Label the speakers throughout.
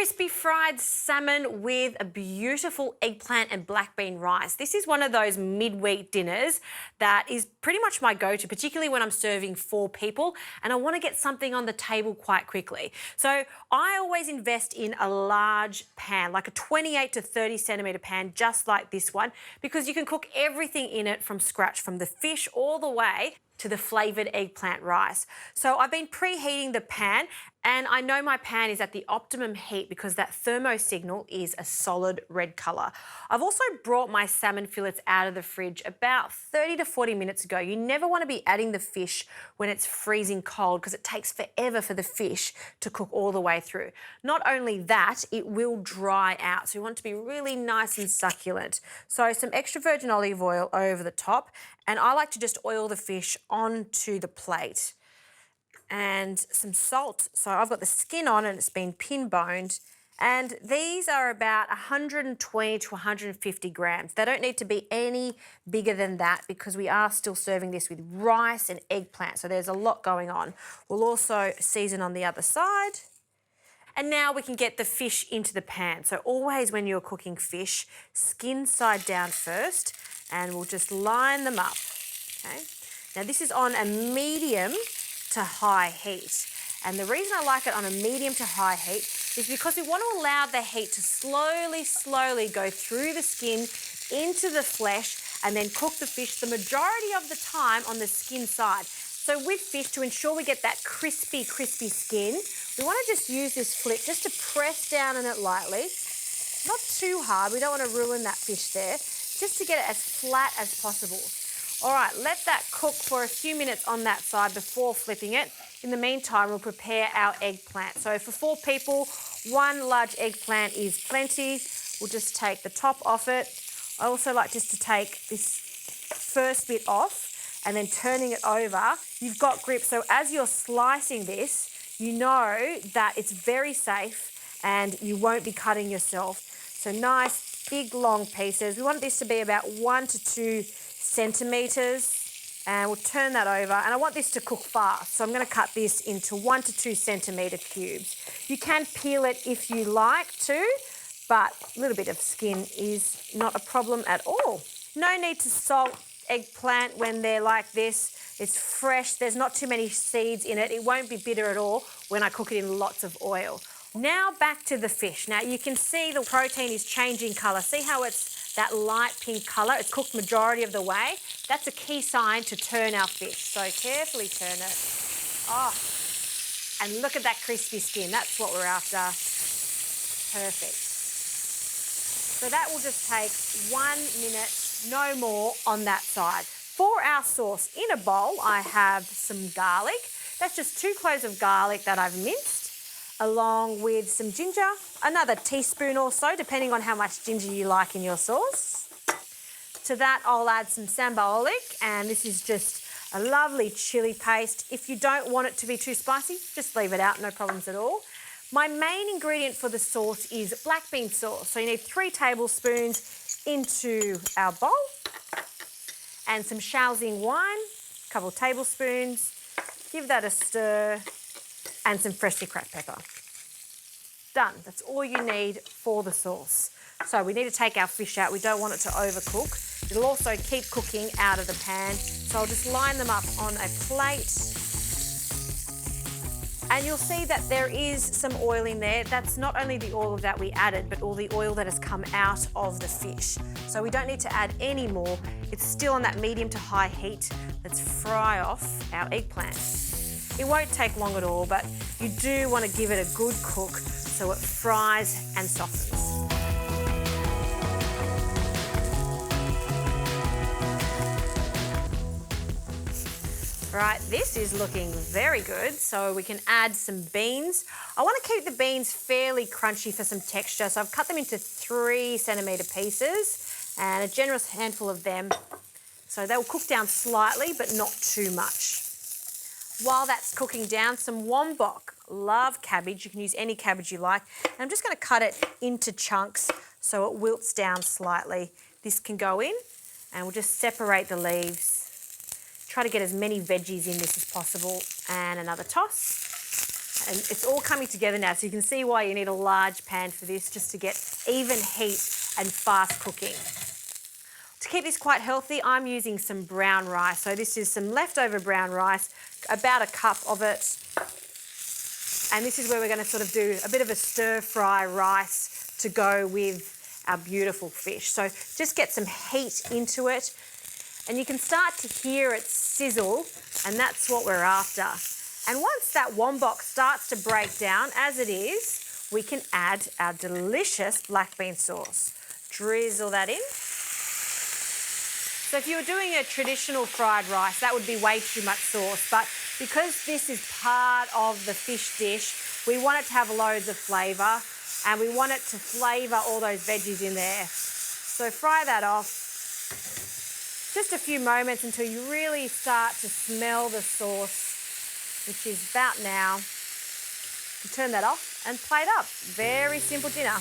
Speaker 1: crispy fried salmon with a beautiful eggplant and black bean rice. This is one of those midweek dinners that is pretty much my go-to, particularly when I'm serving 4 people and I want to get something on the table quite quickly. So I always invest in a large pan, like a 28 to 30 centimetre pan, just like this one, because you can cook everything in it from scratch, from the fish all the way to the flavoured eggplant rice. So I've been preheating the pan, and I know my pan is at the optimum heat because that thermo signal is a solid red colour. I've also brought my salmon fillets out of the fridge about 30 to 40 minutes ago. You never want to be adding the fish when it's freezing cold because it takes forever for the fish to cook all the way through. Not only that, it will dry out, so you want it to be really nice and succulent. So some extra virgin olive oil over the top, and I like to just oil the fish onto the plate. And some salt. So I've got the skin on and it's been pin boned. And these are about 120 to 150 grams. They don't need to be any bigger than that because we are still serving this with rice and eggplant. So there's a lot going on. We'll also season on the other side. And now we can get the fish into the pan. So always when you're cooking fish, skin side down first, and we'll just line them up, okay? Now this is on a medium to high heat. And the reason I like it on a medium to high heat is because we want to allow the heat to slowly go through the skin into the flesh and then cook the fish the majority of the time on the skin side. So with fish, to ensure we get that crispy skin, we want to just use this flip just to press down on it lightly. Not too hard, we don't want to ruin that fish there, just to get it as flat as possible. All right, let that cook for a few minutes on that side before flipping it. In the meantime, we'll prepare our eggplant. So for 4 people, 1 large eggplant is plenty. We'll just take the top off it. I also like just to take this first bit off and then turning it over. You've got grip, so as you're slicing this, you know that it's very safe and you won't be cutting yourself. So nice, big, long pieces. We want this to be about 1 to 2 centimetres, and we'll turn that over, and I want this to cook fast, so I'm going to cut this into 1 to 2 centimetre cubes. You can peel it if you like to, but a little bit of skin is not a problem at all. No need to salt eggplant when they're like this. It's fresh, there's not too many seeds in it. It won't be bitter at all when I cook it in lots of oil. Now back to the fish. Now you can see the protein is changing colour. See how it's that light pink colour? It's cooked majority of the way. That's a key sign to turn our fish. So carefully turn it. Oh, and look at that crispy skin. That's what we're after. Perfect. So that will just take 1 minute, no more on that side. For our sauce, in a bowl, I have some garlic. That's just 2 cloves of garlic that I've minced, along with some ginger, another teaspoon or so, depending on how much ginger you like in your sauce. To that, I'll add some sambolic, and this is just a lovely chilli paste. If you don't want it to be too spicy, just leave it out, no problems at all. My main ingredient for the sauce is black bean sauce. So you need 3 tablespoons into our bowl, and some Shaoxing wine, a couple of tablespoons. Give that a stir, and some freshly cracked pepper. Done. That's all you need for the sauce. So we need to take our fish out. We don't want it to overcook. It'll also keep cooking out of the pan. So I'll just line them up on a plate. And you'll see that there is some oil in there. That's not only the oil that we added, but all the oil that has come out of the fish. So we don't need to add any more. It's still on that medium to high heat. Let's fry off our eggplant. It won't take long at all, but you do want to give it a good cook so it fries and softens. Right, this is looking very good, so we can add some beans. I want to keep the beans fairly crunchy for some texture, so I've cut them into 3 centimetre pieces and a generous handful of them. So they'll cook down slightly, but not too much. While that's cooking down, some wombok. Love cabbage. You can use any cabbage you like. And I'm just going to cut it into chunks so it wilts down slightly. This can go in, and we'll just separate the leaves. Try to get as many veggies in this as possible. And another toss. And it's all coming together now, so you can see why you need a large pan for this, just to get even heat and fast cooking. To keep this quite healthy, I'm using some brown rice. So this is some leftover brown rice, about a cup of it. And this is where we're going to sort of do a bit of a stir-fry rice to go with our beautiful fish. So just get some heat into it, and you can start to hear it sizzle, and that's what we're after. And once that wombox starts to break down, as it is, we can add our delicious black bean sauce. Drizzle that in. So if you were doing a traditional fried rice, that would be way too much sauce. But because this is part of the fish dish, we want it to have loads of flavour, and we want it to flavour all those veggies in there. So fry that off. Just a few moments until you really start to smell the sauce, which is about now. You turn that off and plate up. Very simple dinner.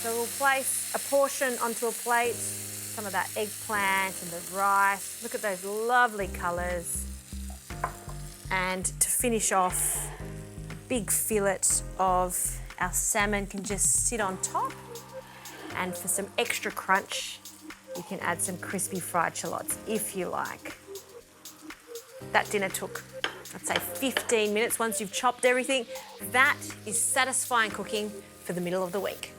Speaker 1: So we'll place a portion onto a plate, some of that eggplant and the rice. Look at those lovely colours. And to finish off, a big fillet of our salmon can just sit on top. And for some extra crunch, you can add some crispy fried shallots if you like. That dinner took, I'd say, 15 minutes once you've chopped everything. That is satisfying cooking for the middle of the week.